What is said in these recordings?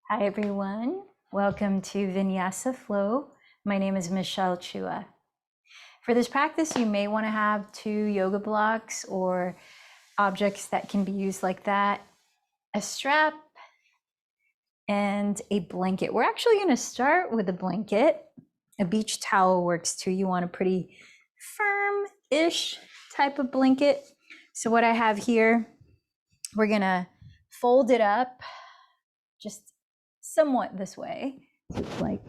Hi everyone, welcome to Vinyasa Flow. My name is Michelle Chua. For this practice, you may want to have 2 yoga blocks or objects that can be used like that, a strap and a blanket. We're actually going to start with a blanket. A beach towel works too. You want a pretty firm-ish type of blanket. So what I have here, we're going to fold it up just somewhat this way. So it's like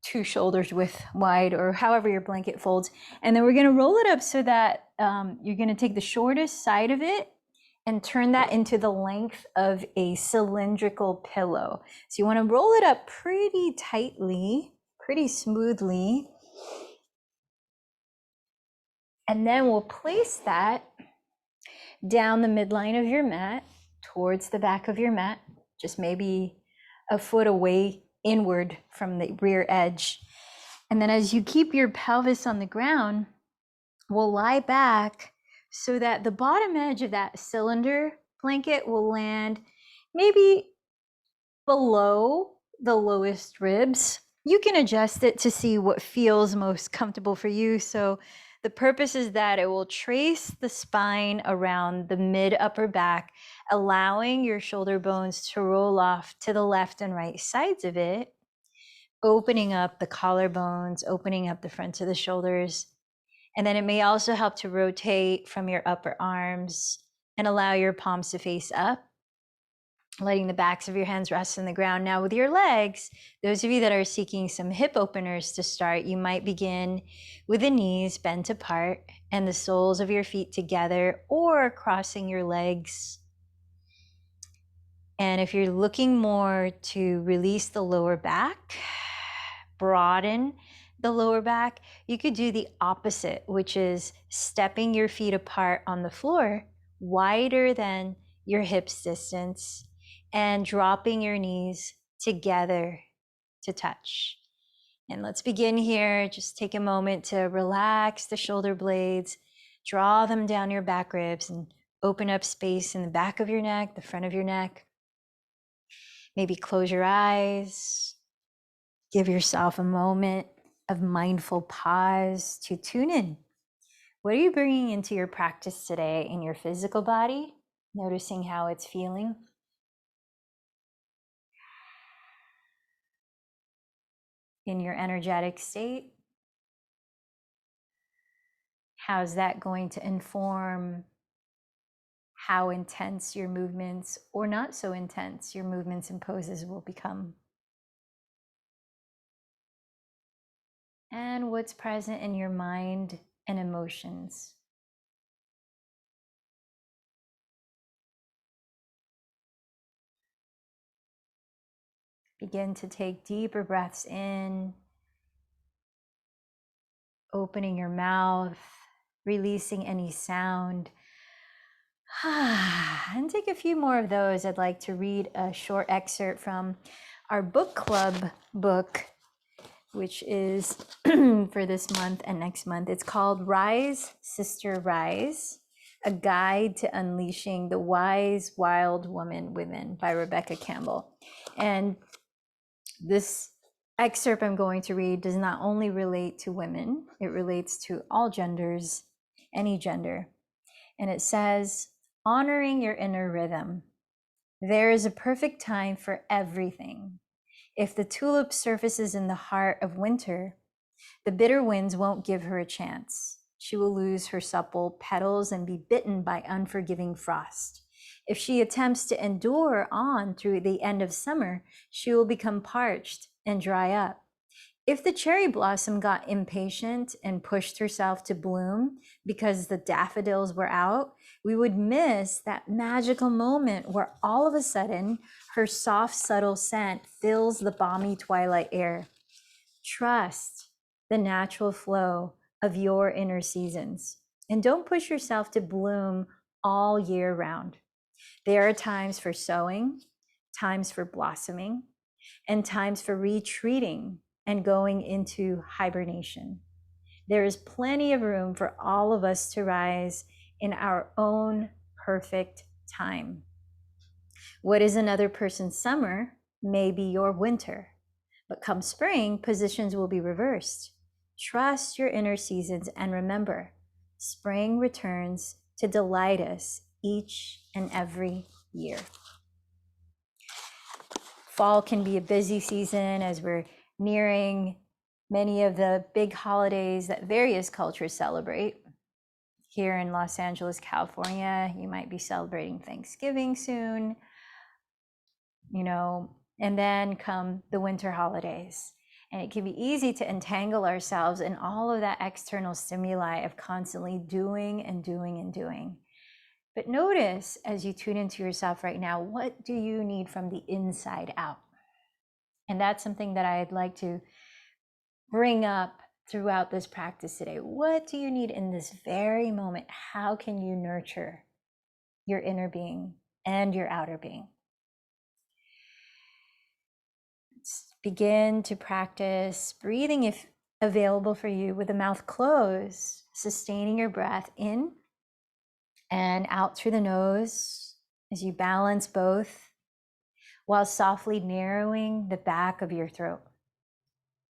2 shoulders width wide, or however your blanket folds. And then we're going to roll it up so that you're going to take the shortest side of it and turn that into the length of a cylindrical pillow. So you want to roll it up pretty tightly, pretty smoothly. And then we'll place that down the midline of your mat towards the back of your mat, just maybe a foot away inward from the rear edge. And then as you keep your pelvis on the ground, we'll lie back so that the bottom edge of that cylinder blanket will land maybe below the lowest ribs. You can adjust it to see what feels most comfortable for you. So the purpose is that it will trace the spine around the mid upper back, allowing your shoulder bones to roll off to the left and right sides of it, opening up the collarbones, opening up the front of the shoulders. And then it may also help to rotate from your upper arms and allow your palms to face up, letting the backs of your hands rest on the ground. Now with your legs, those of you that are seeking some hip openers to start, you might begin with the knees bent apart and the soles of your feet together, or crossing your legs. And if you're looking more to release the lower back, broaden the lower back, you could do the opposite, which is stepping your feet apart on the floor, wider than your hips distance, and dropping your knees together to touch. And let's begin here. Just take a moment to relax the shoulder blades, draw them down your back ribs, and open up space in the back of your neck, the front of your neck. Maybe close your eyes. Give yourself a moment of mindful pause to tune in. What are you bringing into your practice today in your physical body? Noticing how it's feeling. In your energetic state. How's that going to inform how intense your movements, or not so intense, your movements and poses will become? And what's present in your mind and emotions? Begin to take deeper breaths in, opening your mouth, releasing any sound. And take a few more of those. I'd like to read a short excerpt from our book club book, which is for this month and next month. It's called Rise, Sister Rise, A Guide to Unleashing the Wise, Wild Woman Within by Rebecca Campbell. And this excerpt I'm going to read does not only relate to women, it relates to all genders, any gender. And it says, honoring your inner rhythm. There is a perfect time for everything. If the tulip surfaces in the heart of winter, the bitter winds won't give her a chance. She will lose her supple petals and be bitten by unforgiving frost. If she attempts to endure on through the end of summer, she will become parched and dry up. If the cherry blossom got impatient and pushed herself to bloom because the daffodils were out, we would miss that magical moment where all of a sudden her soft, subtle scent fills the balmy twilight air. Trust the natural flow of your inner seasons, and don't push yourself to bloom all year round. There are times for sowing, times for blossoming, and times for retreating and going into hibernation. There is plenty of room for all of us to rise in our own perfect time. What is another person's summer may be your winter, but come spring, positions will be reversed. Trust your inner seasons and remember, spring returns to delight us each and every year. Fall can be a busy season as we're nearing many of the big holidays that various cultures celebrate. Here in Los Angeles, California, you might be celebrating Thanksgiving soon, and then come the winter holidays. And it can be easy to entangle ourselves in all of that external stimuli of constantly doing and doing and doing. But notice as you tune into yourself right now, what do you need from the inside out? And that's something that I'd like to bring up throughout this practice today. What do you need in this very moment? How can you nurture your inner being and your outer being? Let's begin to practice breathing, if available for you, with the mouth closed, sustaining your breath in and out through the nose as you balance both while softly narrowing the back of your throat.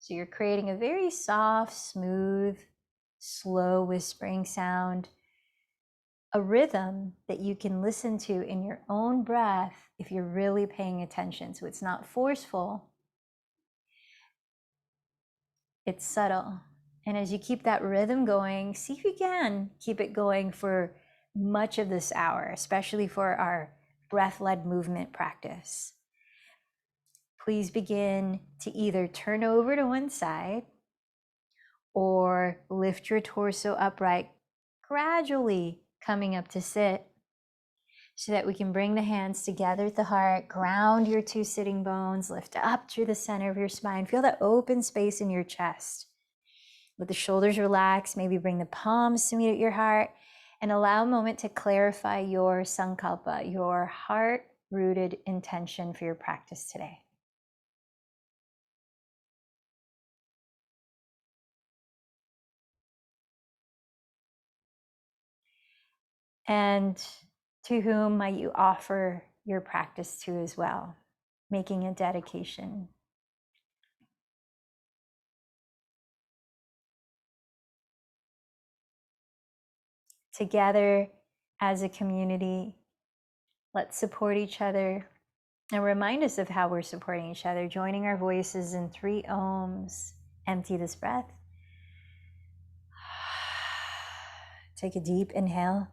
So you're creating a very soft, smooth, slow whispering sound, a rhythm that you can listen to in your own breath if you're really paying attention. So it's not forceful, it's subtle. And as you keep that rhythm going, see if you can keep it going for much of this hour, especially for our breath-led movement practice. Please begin to either turn over to one side or lift your torso upright, gradually coming up to sit, so that we can bring the hands together at the heart, ground your two sitting bones, lift up through the center of your spine. Feel that open space in your chest. Let the shoulders relax, maybe bring the palms to meet at your heart, and allow a moment to clarify your sankalpa, your heart-rooted intention for your practice today. And to whom might you offer your practice to as well, making a dedication. Together as a community, let's support each other and remind us of how we're supporting each other, joining our voices in 3 ohms. Empty this breath. Take a deep inhale.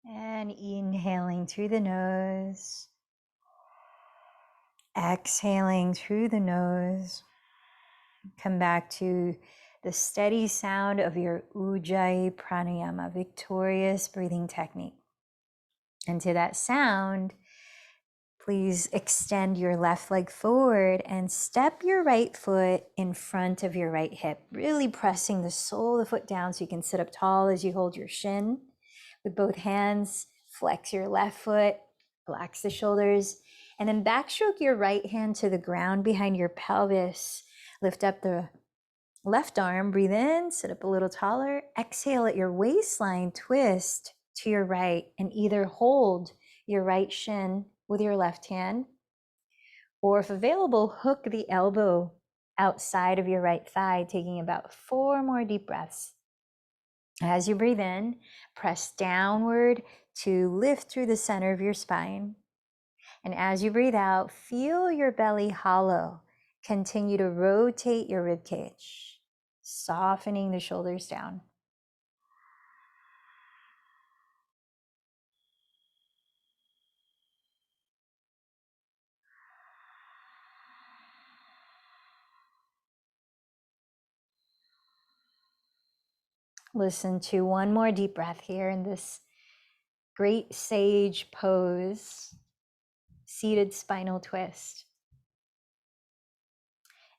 And inhaling through the nose, exhaling through the nose. Come back to the steady sound of your Ujjayi pranayama, victorious breathing technique. And to that sound, please extend your left leg forward and step your right foot in front of your right hip, really pressing the sole of the foot down so you can sit up tall as you hold your shin. With both hands, flex your left foot, relax the shoulders, and then backstroke your right hand to the ground behind your pelvis. Lift up the left arm, breathe in, sit up a little taller. Exhale at your waistline, twist to your right, and either hold your right shin with your left hand, or if available, hook the elbow outside of your right thigh, taking about 4 more deep breaths. As you breathe in, press downward to lift through the center of your spine. And as you breathe out, feel your belly hollow. Continue to rotate your rib cage, softening the shoulders down. Listen to one more deep breath here in this great sage pose, seated spinal twist.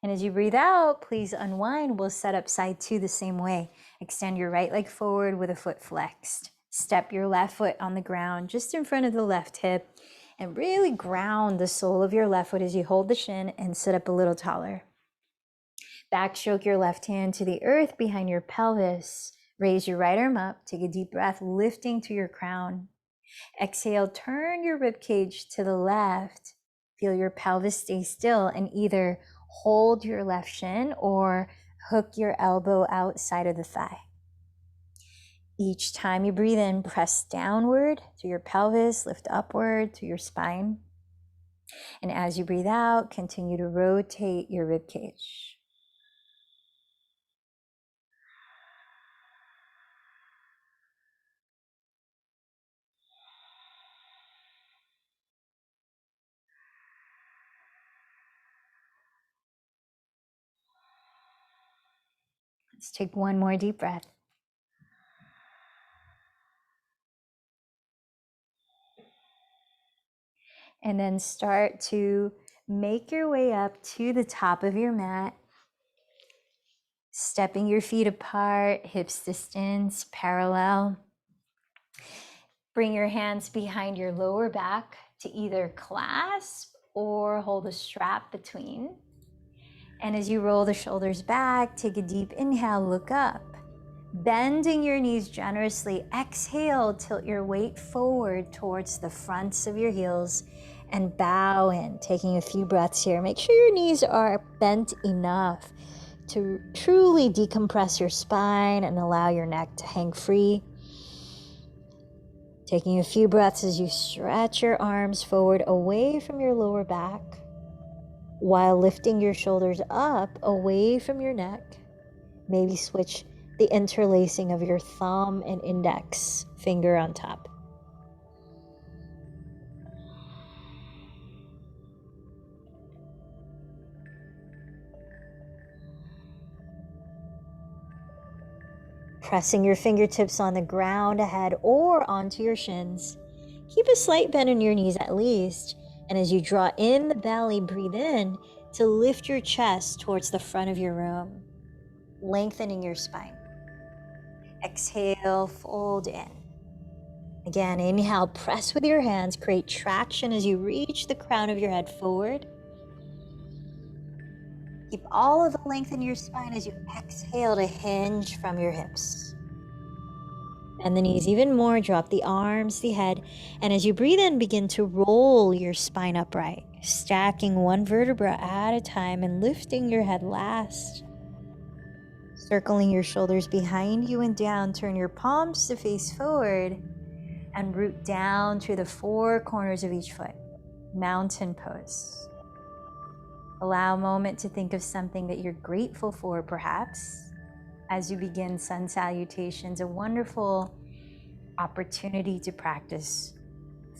And as you breathe out, please unwind. We'll set up side two the same way. Extend your right leg forward with a foot flexed. Step your left foot on the ground just in front of the left hip and really ground the sole of your left foot as you hold the shin and sit up a little taller. Backstroke your left hand to the earth behind your pelvis. Raise your right arm up. Take a deep breath, lifting to your crown. Exhale, turn your rib cage to the left. Feel your pelvis stay still and either hold your left shin or hook your elbow outside of the thigh. Each time you breathe in, press downward to your pelvis, lift upward to your spine. And as you breathe out, continue to rotate your rib cage. Let's take one more deep breath. And then start to make your way up to the top of your mat, stepping your feet apart, hips distance, parallel. Bring your hands behind your lower back to either clasp or hold a strap between. And as you roll the shoulders back, take a deep inhale, look up. Bending your knees generously, exhale, tilt your weight forward towards the fronts of your heels and bow in, taking a few breaths here. Make sure your knees are bent enough to truly decompress your spine and allow your neck to hang free. Taking a few breaths as you stretch your arms forward away from your lower back while lifting your shoulders up away from your neck. Maybe switch the interlacing of your thumb and index finger on top. Pressing your fingertips on the ground ahead or onto your shins. Keep a slight bend in your knees at least. And as you draw in the belly, breathe in to lift your chest towards the front of your room, lengthening your spine. Exhale, fold in. Again, inhale, press with your hands, create traction as you reach the crown of your head forward. Keep all of the length in your spine as you exhale to hinge from your hips. Bend the knees even more, drop the arms, the head, and as you breathe in, begin to roll your spine upright, stacking one vertebra at a time and lifting your head last. Circling your shoulders behind you and down, turn your palms to face forward and root down to the four corners of each foot, mountain pose. Allow a moment to think of something that you're grateful for, perhaps, as you begin sun salutations, a wonderful opportunity to practice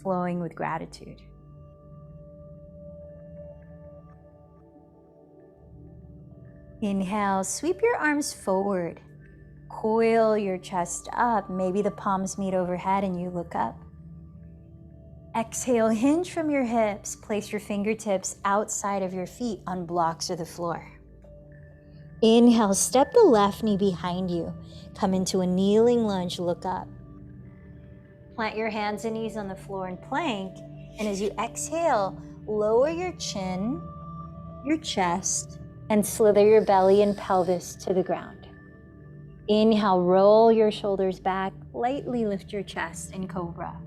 flowing with gratitude. Inhale, sweep your arms forward. Coil your chest up. Maybe the palms meet overhead and you look up. Exhale, hinge from your hips. Place your fingertips outside of your feet on blocks or the floor. Inhale, step the left knee behind you. Come into a kneeling lunge, look up. Plant your hands and knees on the floor in plank. And as you exhale, lower your chin, your chest, and slither your belly and pelvis to the ground. Inhale, roll your shoulders back, lightly lift your chest in cobra.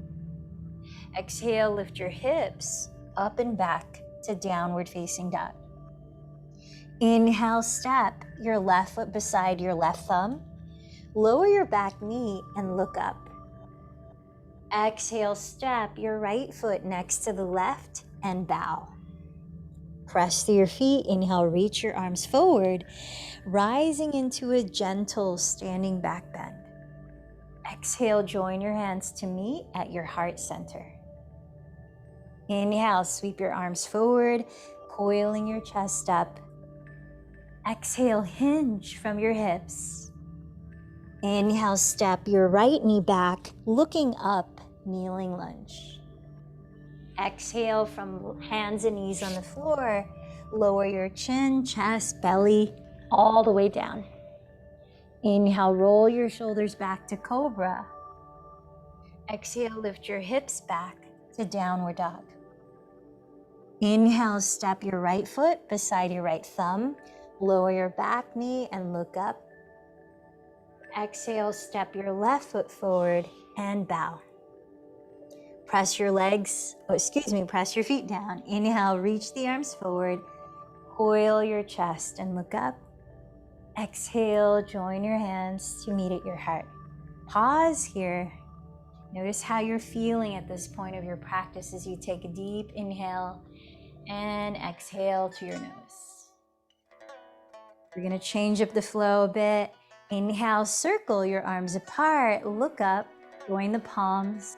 Exhale, lift your hips up and back to downward facing dog. Inhale, step your left foot beside your left thumb. Lower your back knee and look up. Exhale, step your right foot next to the left and bow. Press through your feet. Inhale, reach your arms forward, rising into a gentle standing back bend. Exhale, join your hands to meet at your heart center. Inhale, sweep your arms forward, coiling your chest up. Exhale, hinge from your hips. Inhale, step your right knee back, looking up, kneeling lunge. Exhale from hands and knees on the floor. Lower your chin, chest, belly, all the way down. Inhale, roll your shoulders back to cobra. Exhale, lift your hips back to downward dog. Inhale, step your right foot beside your right thumb. Lower your back knee and look up. Exhale, step your left foot forward and bow. Press your press your feet down. Inhale, reach the arms forward. Coil your chest and look up. Exhale, join your hands to meet at your heart. Pause here. Notice how you're feeling at this point of your practice as you take a deep inhale and exhale to your nose. We're going to change up the flow a bit. Inhale, circle your arms apart, look up, join the palms.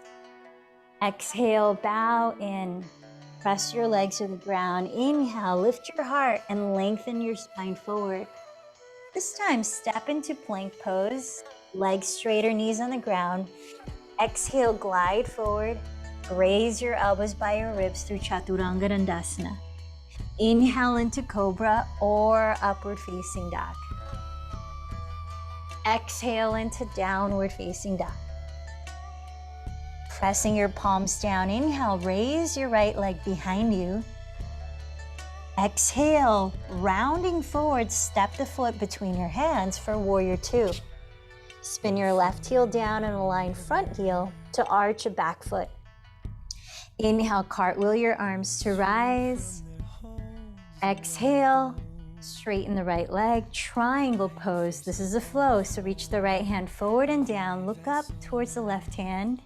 Exhale, bow in, press your legs to the ground. Inhale, lift your heart and lengthen your spine forward. This time, step into plank pose, legs straight or knees on the ground. Exhale, glide forward, raise your elbows by your ribs through Chaturanga Dandasana. Inhale into Cobra or Upward Facing Dog. Exhale into Downward Facing Dog. Pressing your palms down, inhale, raise your right leg behind you. Exhale, rounding forward, step the foot between your hands for Warrior Two. Spin your left heel down and align front heel to arch a back foot. Inhale, cartwheel your arms to rise. Exhale, straighten the right leg, triangle pose. This is a flow, so reach the right hand forward and down. Look up towards the left hand.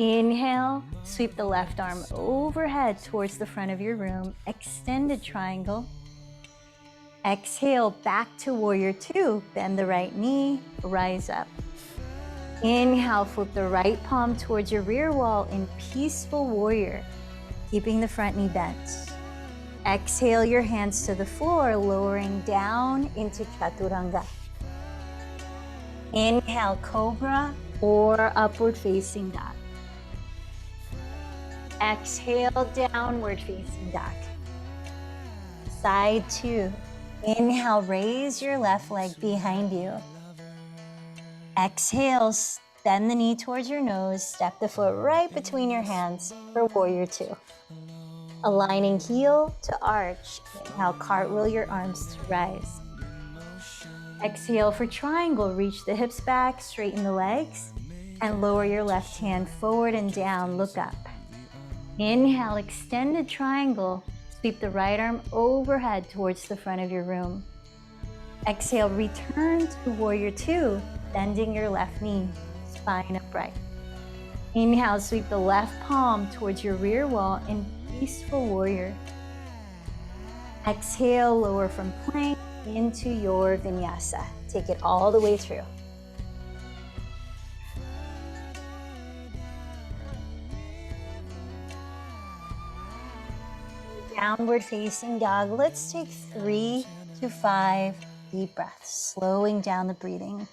Inhale, sweep the left arm overhead towards the front of your room. Extended triangle. Exhale, back to Warrior Two. Bend the right knee, rise up. Inhale, flip the right palm towards your rear wall in Peaceful Warrior, keeping the front knee bent. Exhale your hands to the floor, lowering down into Chaturanga. Inhale, Cobra or Upward Facing Dog. Exhale, Downward Facing Dog. Side two. Inhale, raise your left leg behind you. Exhale, bend the knee towards your nose, step the foot right between your hands for Warrior Two. Aligning heel to arch. Inhale, cartwheel your arms to rise. Exhale for triangle, reach the hips back, straighten the legs, and lower your left hand forward and down, look up. Inhale, extended triangle. Sweep the right arm overhead towards the front of your room. Exhale, return to Warrior Two, bending your left knee, spine upright. Inhale, sweep the left palm towards your rear wall in Peaceful Warrior. Exhale, lower from plank into your Vinyasa. Take it all the way through. Downward Facing Dog. Let's take 3 to 5 deep breaths, slowing down the breathing.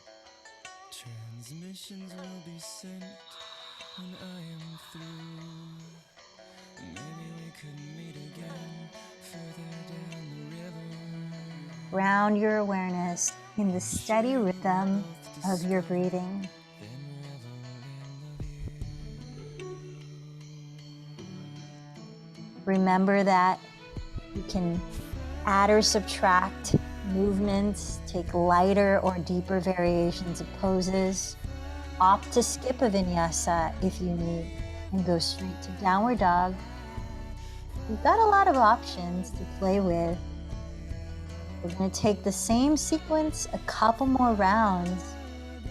Transmissions will be sent when I am through. Maybe we could meet again further down the river. Ground your awareness in the steady rhythm of your breathing. Remember that you can add or subtract movements, take lighter or deeper variations of poses, opt to skip a vinyasa if you need, and go straight to downward dog. You've got a lot of options to play with. We're going to take the same sequence a couple more rounds.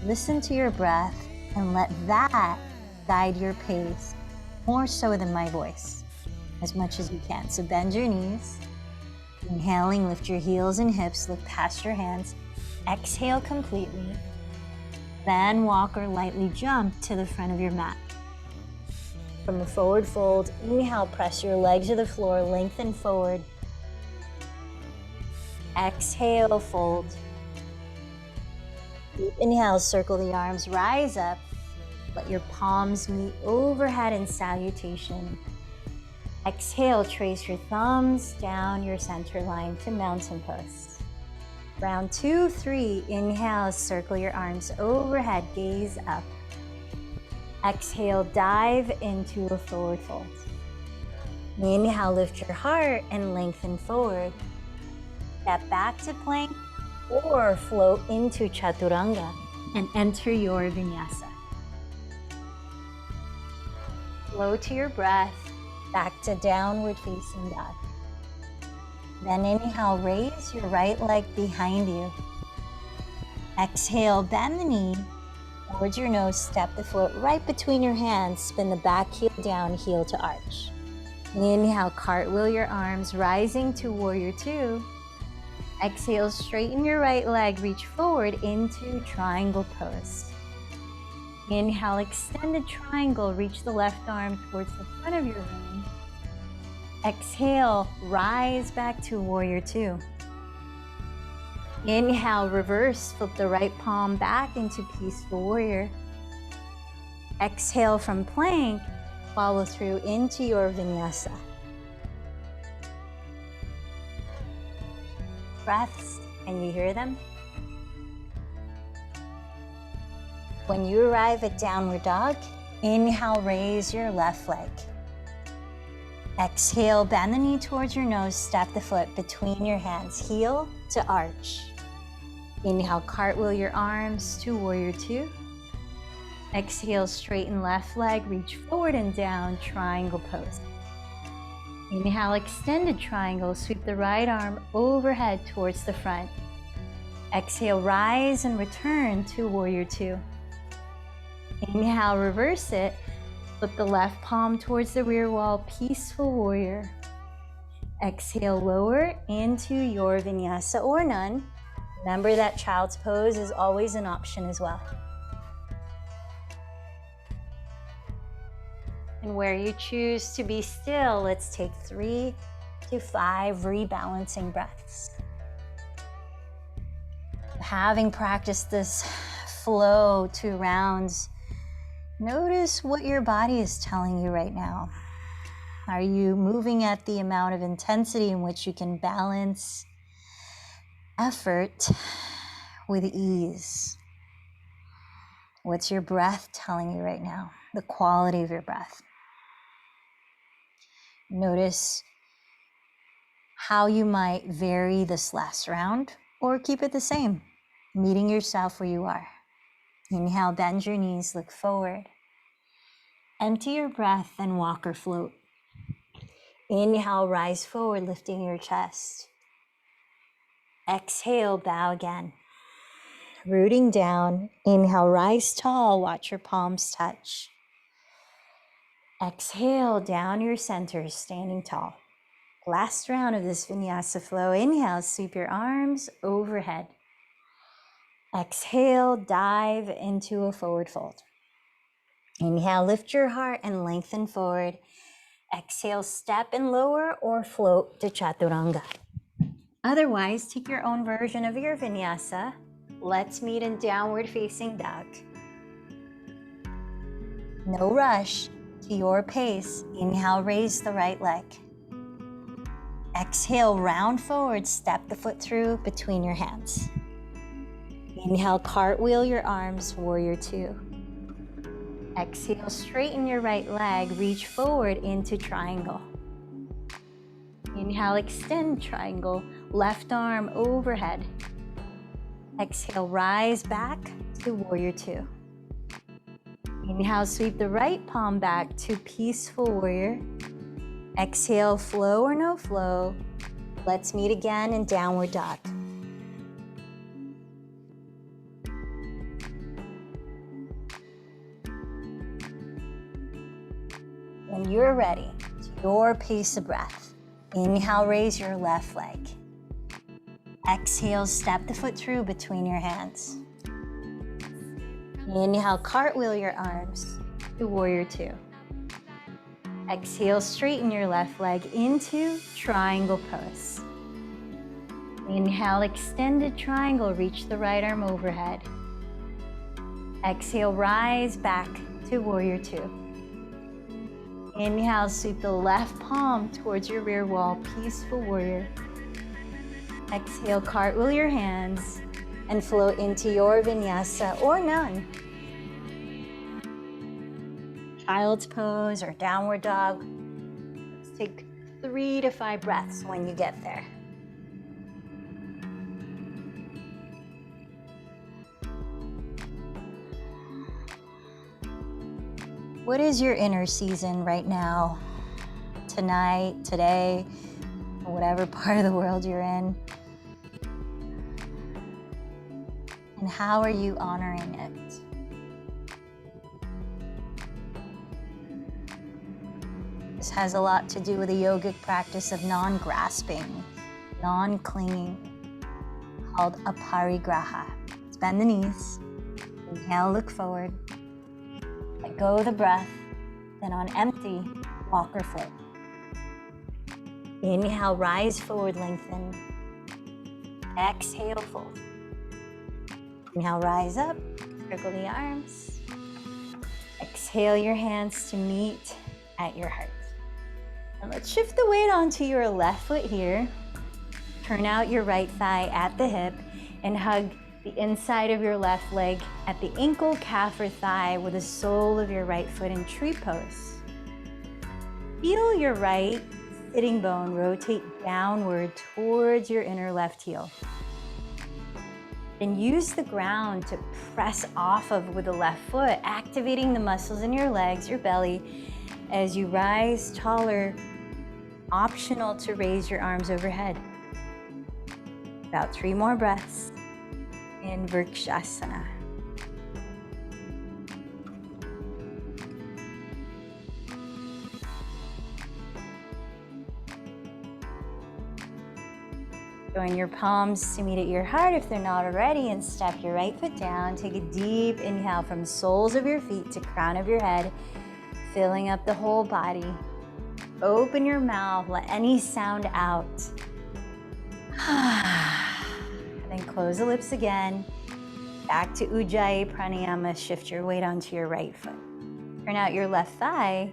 Listen to your breath and let that guide your pace, more so than my voice, as much as you can. So bend your knees. Inhaling, lift your heels and hips, look past your hands. Exhale completely. Then walk or lightly jump to the front of your mat. From the forward fold, inhale, press your legs to the floor, lengthen forward. Exhale, fold. Deep inhale, circle the arms, rise up. Let your palms meet overhead in salutation. Exhale, trace your thumbs down your center line to mountain pose. Round 2, 3, inhale, circle your arms overhead, gaze up. Exhale, dive into a forward fold. Inhale, lift your heart and lengthen forward. Step back to plank or float into chaturanga and enter your vinyasa. Flow to your breath, back to downward facing dog. Then inhale, raise your right leg behind you. Exhale, bend the knee towards your nose, step the foot right between your hands, spin the back heel down, heel to arch. Inhale, cartwheel your arms, rising to warrior 2. Exhale, straighten your right leg, reach forward into triangle pose. Inhale, extended triangle, reach the left arm towards the front of your room. Exhale, rise back to warrior 2. Inhale, reverse, flip the right palm back into peaceful warrior. Exhale from plank, follow through into your vinyasa. Breaths, can you hear them? When you arrive at downward dog, inhale, raise your left leg. Exhale, bend the knee towards your nose, step the foot between your hands, heel to arch. Inhale, cartwheel your arms to warrior 2. Exhale, straighten left leg, reach forward and down, triangle pose. Inhale, extended triangle, sweep the right arm overhead towards the front. Exhale, rise and return to warrior 2. Inhale, reverse it. Flip the left palm towards the rear wall, peaceful warrior. Exhale, lower into your vinyasa or none. Remember that child's pose is always an option as well. And where you choose to be still, let's take 3 to 5 rebalancing breaths. Having practiced this flow 2 rounds, notice what your body is telling you right now. Are you moving at the amount of intensity in which you can balance effort with ease? What's your breath telling you right now? The quality of your breath. Notice how you might vary this last round or keep it the same, meeting yourself where you are. Inhale, bend your knees, look forward. Empty your breath and walk or float. Inhale, rise forward, lifting your chest. Exhale, bow again. Rooting down, inhale, rise tall, watch your palms touch. Exhale, down your center, standing tall. Last round of this vinyasa flow. Inhale, sweep your arms overhead. Exhale, dive into a forward fold. Inhale, lift your heart and lengthen forward. Exhale, step and lower or float to chaturanga. Otherwise, take your own version of your vinyasa. Let's meet in downward facing dog. No rush, to your pace. Inhale, raise the right leg. Exhale, round forward, step the foot through between your hands. Inhale, cartwheel your arms, warrior 2. Exhale, straighten your right leg, reach forward into triangle. Inhale, extend triangle, left arm overhead. Exhale, rise back to warrior 2. Inhale, sweep the right palm back to peaceful warrior. Exhale, flow or no flow. Let's meet again in downward dog. When you're ready, to your pace of breath, inhale, raise your left leg. Exhale, step the foot through between your hands. Inhale, cartwheel your arms to warrior 2. Exhale, straighten your left leg into triangle pose. Inhale, extended triangle, reach the right arm overhead. Exhale, rise back to warrior two. Inhale, sweep the left palm towards your rear wall, peaceful warrior. Exhale, cartwheel your hands and float into your vinyasa or none. Child's pose or downward dog. Let's take 3 to 5 breaths when you get there. What is your inner season right now? Tonight, today, whatever part of the world you're in. And how are you honoring it? This has a lot to do with a yogic practice of non-grasping, non-clinging, called aparigraha. Let's bend the knees. Inhale, look forward. Let go of the breath. Then on empty, walk or float. Inhale, rise forward, lengthen. Exhale, fold. Inhale, rise up, circle the arms. Exhale your hands to meet at your heart. And let's shift the weight onto your left foot here. Turn out your right thigh at the hip and hug the inside of your left leg at the ankle, calf, or thigh with the sole of your right foot in tree pose. Feel your right sitting bone rotate downward towards your inner left heel. Then use the ground to press off of with the left foot, activating the muscles in your legs, your belly, as you rise taller. Optional to raise your arms overhead. About 3 more breaths in Vrikshasana. Join your palms to meet at your heart if they're not already, and step your right foot down. Take a deep inhale from soles of your feet to crown of your head, filling up the whole body. Open your mouth, let any sound out. And then close the lips again. Back to Ujjayi Pranayama, shift your weight onto your right foot. Turn out your left thigh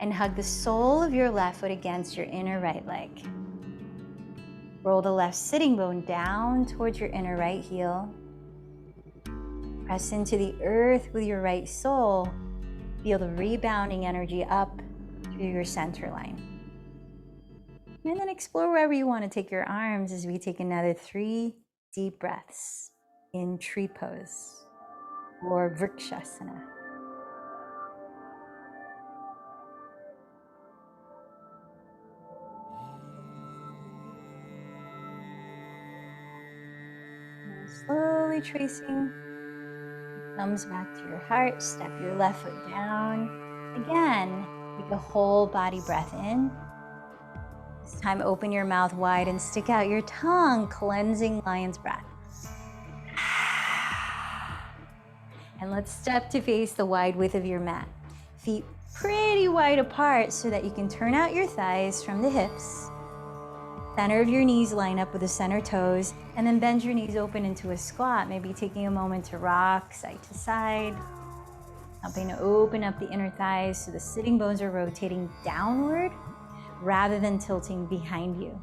and hug the sole of your left foot against your inner right leg. Roll the left sitting bone down towards your inner right heel. Press into the earth with your right sole. Feel the rebounding energy up through your center line. And then explore wherever you want to take your arms as we take another 3 deep breaths in tree pose or Vrikshasana. And slowly tracing thumbs back to your heart, step your left foot down. Again, take a whole body breath in. This time, open your mouth wide and stick out your tongue, cleansing lion's breath. And let's step to face the wide width of your mat. Feet pretty wide apart so that you can turn out your thighs from the hips. Center of your knees line up with the center toes, and then bend your knees open into a squat, maybe taking a moment to rock side to side. Helping to open up the inner thighs so the sitting bones are rotating downward rather than tilting behind you.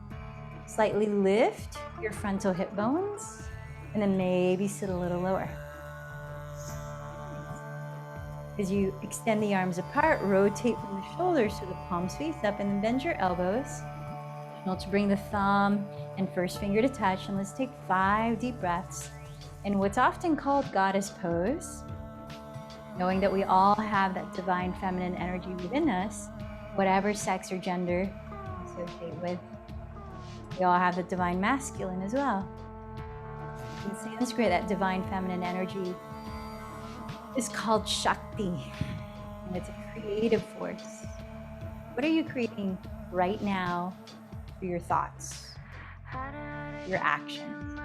Slightly lift your frontal hip bones and then maybe sit a little lower. As you extend the arms apart, rotate from the shoulders so the palms face up, and then bend your elbows. Now to bring the thumb and first finger to touch, and let's take 5 deep breaths in what's often called goddess pose. Knowing that we all have that divine feminine energy within us, whatever sex or gender we associate with. We all have the divine masculine as well. In Sanskrit, that divine feminine energy is called Shakti, and it's a creative force. What are you creating right now through your thoughts, your actions?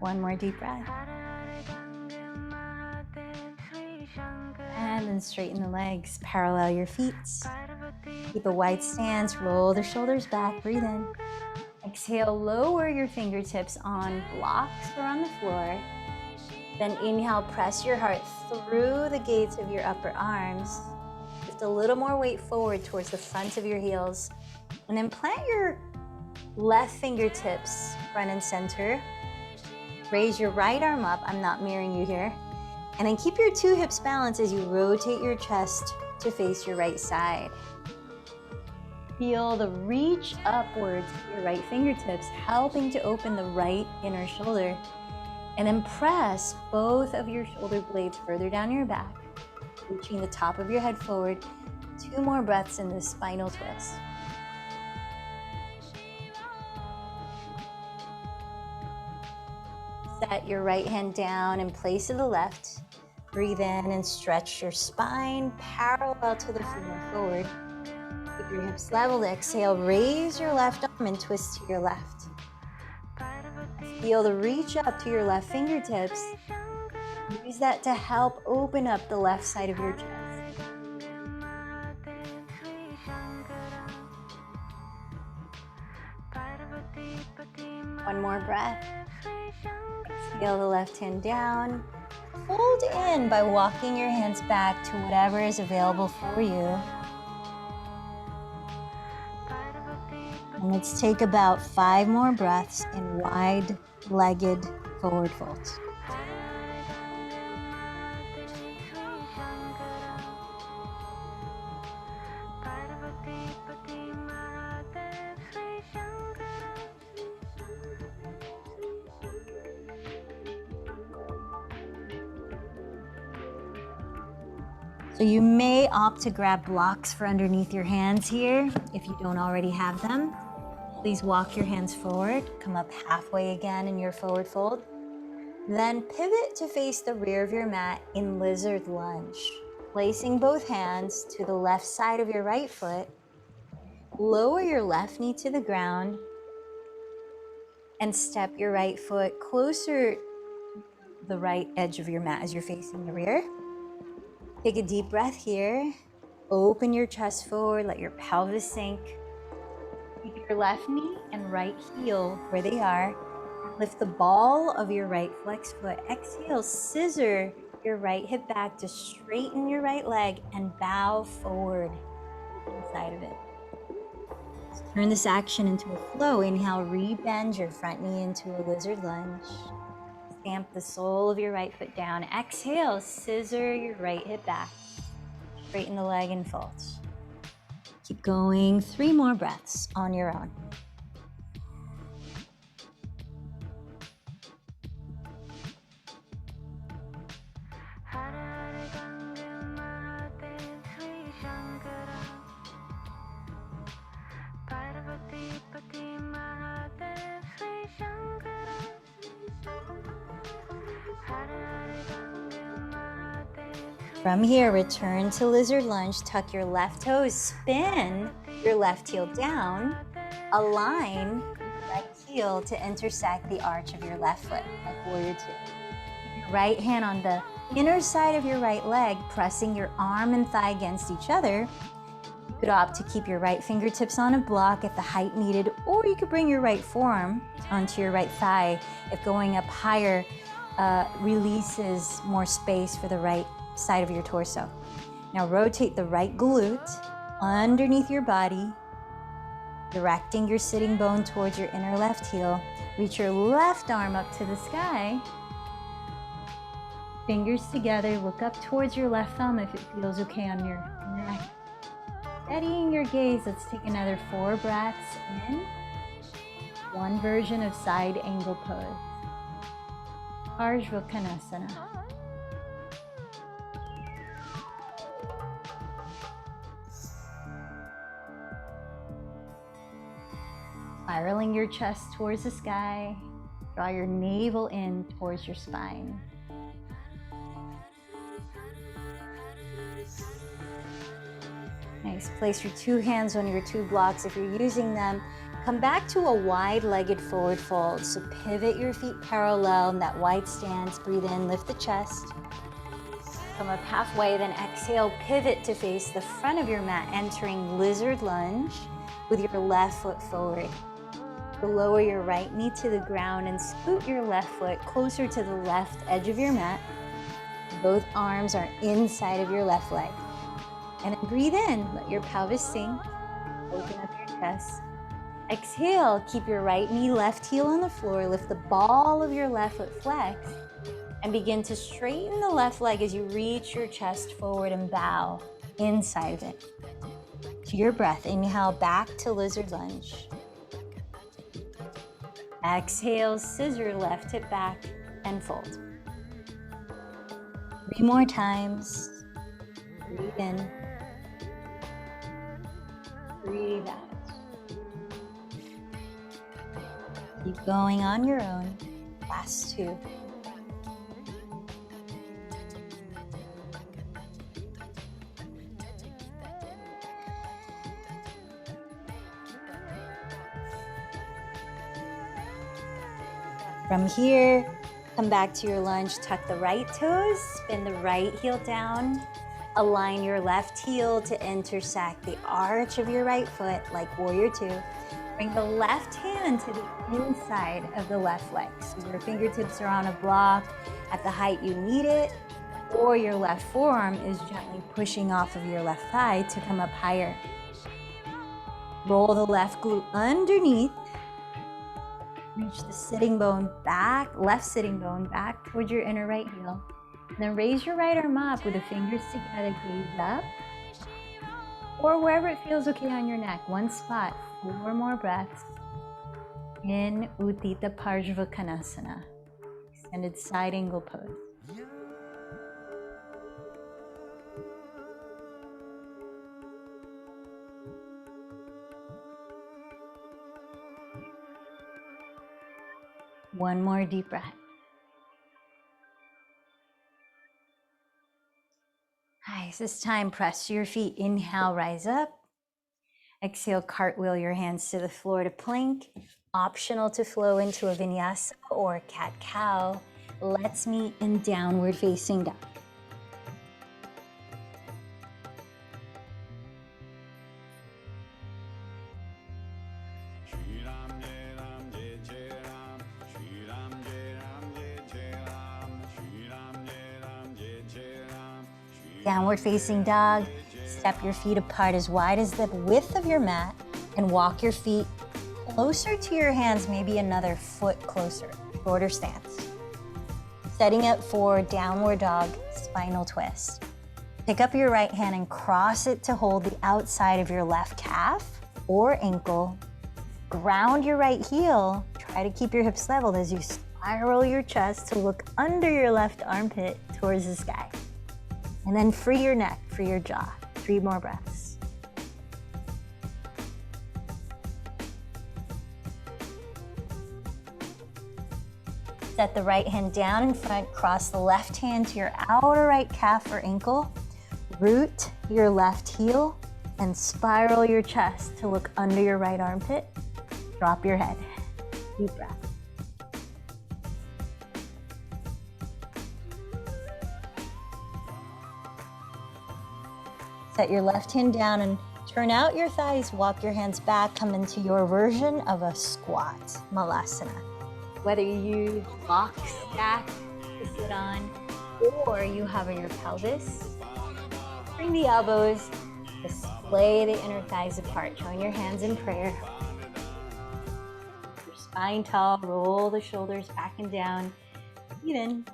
One more deep breath. And then straighten the legs, parallel your feet. Keep a wide stance, roll the shoulders back, breathe in. Exhale, lower your fingertips on blocks or on the floor. Then inhale, press your heart through the gates of your upper arms. Lift a little more weight forward towards the front of your heels. And then plant your left fingertips front and center. Raise your right arm up. I'm not mirroring you here. And then keep your two hips balanced as you rotate your chest to face your right side. Feel the reach upwards of your right fingertips, helping to open the right inner shoulder. And then press both of your shoulder blades further down your back, reaching the top of your head forward. 2 more breaths in this spinal twist. Set your right hand down in place of the left. Breathe in and stretch your spine parallel to the floor forward. Keep your hips leveled. Exhale, raise your left arm and twist to your left. Feel the reach up to your left fingertips. Use that to help open up the left side of your chest. One more breath. Exhale the left hand down. Fold in by walking your hands back to whatever is available for you. And let's take about 5 more breaths in wide-legged forward folds. So you may opt to grab blocks for underneath your hands here if you don't already have them. Please walk your hands forward, come up halfway again in your forward fold. Then pivot to face the rear of your mat in lizard lunge. Placing both hands to the left side of your right foot, lower your left knee to the ground and step your right foot closer to the right edge of your mat as you're facing the rear. Take a deep breath here. Open your chest forward, let your pelvis sink. Keep your left knee and right heel where they are. Lift the ball of your right flex foot. Exhale, scissor your right hip back to straighten your right leg and bow forward inside of it. Let's turn this action into a flow. Inhale, rebend your front knee into a lizard lunge. Stamp the sole of your right foot down. Exhale, scissor your right hip back. Straighten the leg and fold. Keep going. 3 more breaths on your own. From here, return to lizard lunge. Tuck your left toes, spin your left heel down, align your right heel to intersect the arch of your left foot, like warrior 2. Keep your right hand on the inner side of your right leg, pressing your arm and thigh against each other. You could opt to keep your right fingertips on a block at the height needed, or you could bring your right forearm onto your right thigh if going up higher releases more space for the right side of your torso. Now rotate the right glute underneath your body, directing your sitting bone towards your inner left heel. Reach your left arm up to the sky. Fingers together, look up towards your left thumb if it feels okay on your neck. Steadying your gaze, let's take another 4 breaths in. One version of side angle pose. Ardha Uttanasana. Spiraling your chest towards the sky. Draw your navel in towards your spine. Nice. Place your 2 hands on your 2 blocks if you're using them. Come back to a wide-legged forward fold. So pivot your feet parallel in that wide stance. Breathe in, lift the chest. Come up halfway, then exhale, pivot to face the front of your mat, entering lizard lunge with your left foot forward. Lower your right knee to the ground and scoot your left foot closer to the left edge of your mat. Both arms are inside of your left leg. And then breathe in, let your pelvis sink, open up your chest. Exhale, keep your right knee, left heel on the floor, lift the ball of your left foot flex, and begin to straighten the left leg as you reach your chest forward and bow inside of it. To your breath, inhale back to lizard lunge. Exhale, scissor left hip back and fold. 3 more times. Breathe in. Breathe out. Keep going on your own. Last 2. From here, come back to your lunge, tuck the right toes, spin the right heel down, align your left heel to intersect the arch of your right foot like warrior 2. Bring the left hand to the inside of the left leg. So your fingertips are on a block at the height you need it, or your left forearm is gently pushing off of your left thigh to come up higher. Roll the left glute underneath. Reach the sitting bone back, left sitting bone back towards your inner right heel. And then raise your right arm up with the fingers together, gaze up. Or wherever it feels okay on your neck, one spot, 4 more breaths. In Utthita Parshvakonasana, extended side angle pose. One more deep breath. Nice. This time, press your feet. Inhale, rise up. Exhale, cartwheel your hands to the floor to plank. Optional to flow into a vinyasa or cat-cow. Let's meet in downward facing dog. Downward facing dog, step your feet apart as wide as the width of your mat and walk your feet closer to your hands, maybe another foot closer, shorter stance. Setting up for downward dog, spinal twist. Pick up your right hand and cross it to hold the outside of your left calf or ankle. Ground your right heel, try to keep your hips leveled as you spiral your chest to look under your left armpit towards the sky. And then free your neck, free your jaw. 3 more breaths. Set the right hand down in front, cross the left hand to your outer right calf or ankle, root your left heel, and spiral your chest to look under your right armpit. Drop your head. Deep breath. Set your left hand down and turn out your thighs, walk your hands back, come into your version of a squat, Malasana. Whether you use box stack to sit on or you hover your pelvis, bring the elbows, display the inner thighs apart, join your hands in prayer. Your spine tall, roll the shoulders back and down, breathe in,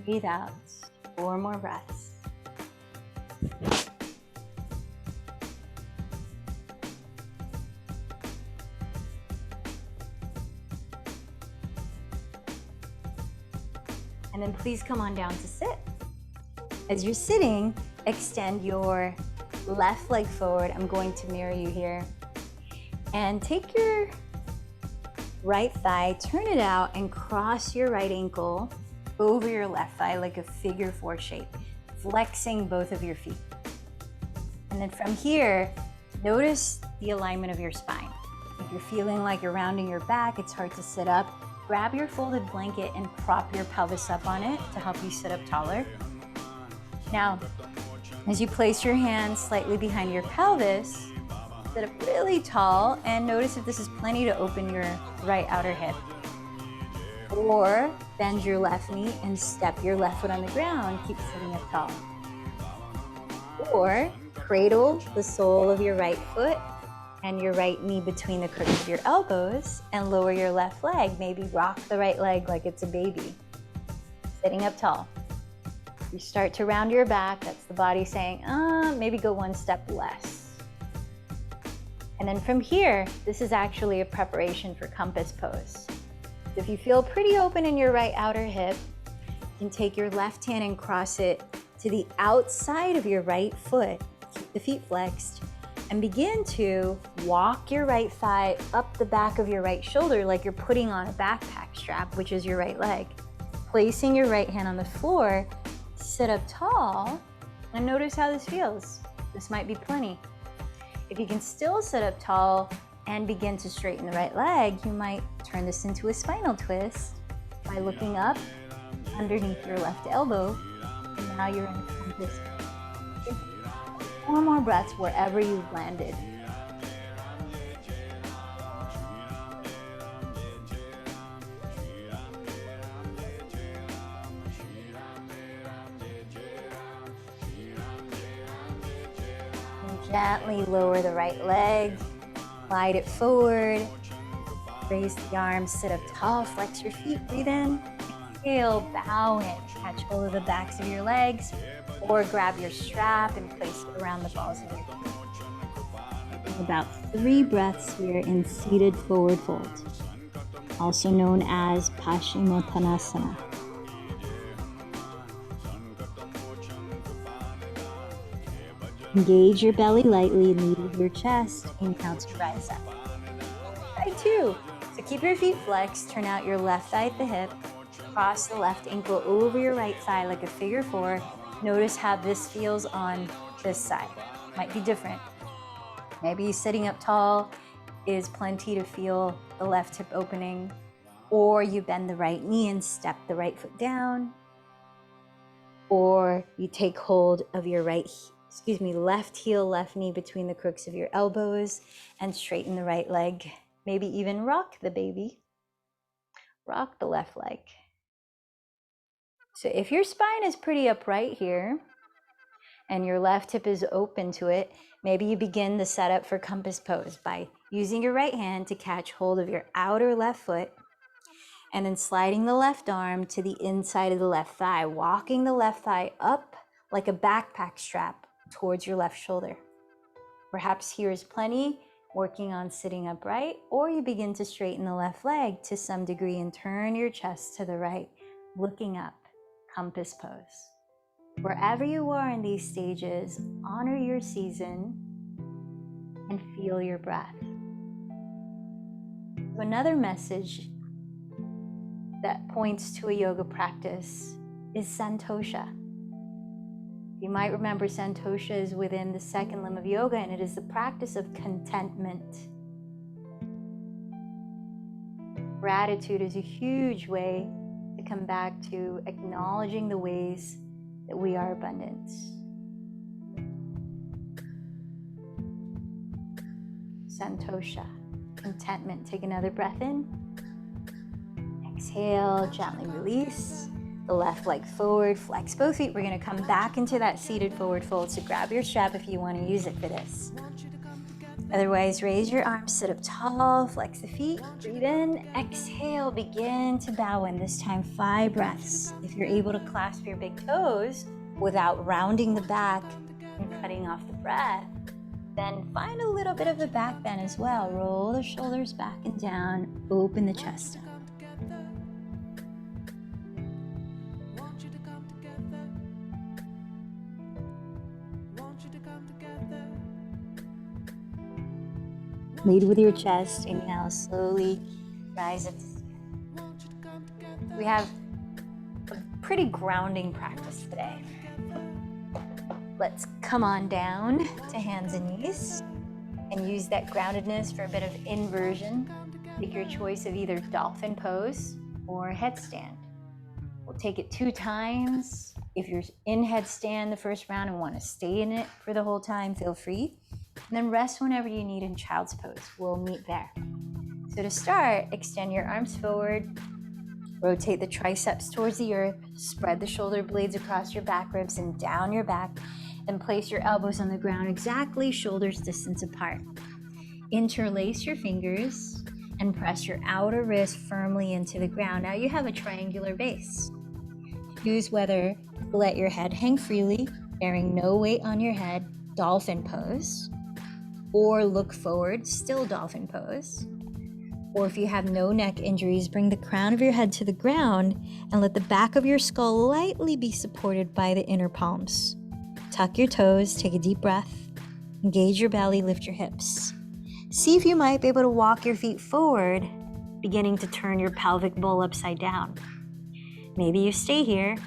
breathe out, 4 more breaths. And then please come on down to sit. As you're sitting, extend your left leg forward. I'm going to mirror you here. And take your right thigh, turn it out, and cross your right ankle over your left thigh like a figure 4 shape, flexing both of your feet. And then from here, notice the alignment of your spine. If you're feeling like you're rounding your back, it's hard to sit up, grab your folded blanket and prop your pelvis up on it to help you sit up taller. Now, as you place your hands slightly behind your pelvis, sit up really tall and notice if this is plenty to open your right outer hip. Or bend your left knee and step your left foot on the ground, keep sitting up tall. Or cradle the sole of your right foot and your right knee between the crooks of your elbows and lower your left leg. Maybe rock the right leg like it's a baby, sitting up tall. You start to round your back, that's the body saying, maybe go one step less. And then from here, this is actually a preparation for compass pose. If you feel pretty open in your right outer hip, you can take your left hand and cross it to the outside of your right foot, keep the feet flexed, and begin to walk your right thigh up the back of your right shoulder like you're putting on a backpack strap, which is your right leg. Placing your right hand on the floor, sit up tall, and notice how this feels. This might be plenty. If you can still sit up tall and begin to straighten the right leg, you might turn this into a spinal twist by looking up underneath your left elbow, and now you're in compass. 4 more breaths wherever you've landed. And gently lower the right leg, glide it forward, raise the arms, sit up tall, flex your feet, breathe in, exhale, bow in, catch hold of the backs of your legs, or grab your strap and place it around the balls of your feet. About 3 breaths here in seated forward fold, also known as Paschimottanasana. Engage your belly lightly, lead with your chest, inhale to rise up. Try 2. So keep your feet flexed, turn out your left thigh at the hip, cross the left ankle over your right thigh like a figure 4. Notice how this feels on this side. Might be different. Maybe sitting up tall is plenty to feel the left hip opening, or you bend the right knee and step the right foot down, or you take hold of your left heel, left knee between the crooks of your elbows and straighten the right leg. Maybe even rock the baby. Rock the left leg. So if your spine is pretty upright here and your left hip is open to it, maybe you begin the setup for compass pose by using your right hand to catch hold of your outer left foot and then sliding the left arm to the inside of the left thigh, walking the left thigh up like a backpack strap towards your left shoulder. Perhaps here is plenty, working on sitting upright, or you begin to straighten the left leg to some degree and turn your chest to the right, looking up. Compass pose. Wherever you are in these stages, honor your season and feel your breath. Another message that points to a yoga practice is santosha. You might remember santosha is within the second limb of yoga, and it is the practice of contentment. Gratitude is a huge way to come back to acknowledging the ways that we are abundant. Santosha, contentment. Take another breath in. Exhale, gently release. The left leg forward, flex both feet. We're going to come back into that seated forward fold. So grab your strap if you want to use it for this. Otherwise, raise your arms, sit up tall, flex the feet, breathe in, exhale, begin to bow in. This time 5 breaths. If you're able to clasp your big toes without rounding the back and cutting off the breath, then find a little bit of a back bend as well. Roll the shoulders back and down, open the chest up. Lead with your chest, inhale, slowly rise up. We have a pretty grounding practice today. Let's come on down to hands and knees and use that groundedness for a bit of inversion. Take your choice of either dolphin pose or headstand. We'll take it 2 times. If you're in headstand the first round and want to stay in it for the whole time, feel free. And then rest whenever you need in child's pose. We'll meet there. So to start, extend your arms forward, rotate the triceps towards the earth, spread the shoulder blades across your back ribs and down your back, and place your elbows on the ground exactly shoulders distance apart. Interlace your fingers and press your outer wrist firmly into the ground. Now you have a triangular base. Choose whether to let your head hang freely, bearing no weight on your head, dolphin pose, or look forward, still dolphin pose. Or if you have no neck injuries, bring the crown of your head to the ground and let the back of your skull lightly be supported by the inner palms. Tuck your toes, take a deep breath, engage your belly, lift your hips. See if you might be able to walk your feet forward, beginning to turn your pelvic bowl upside down. Maybe you stay here.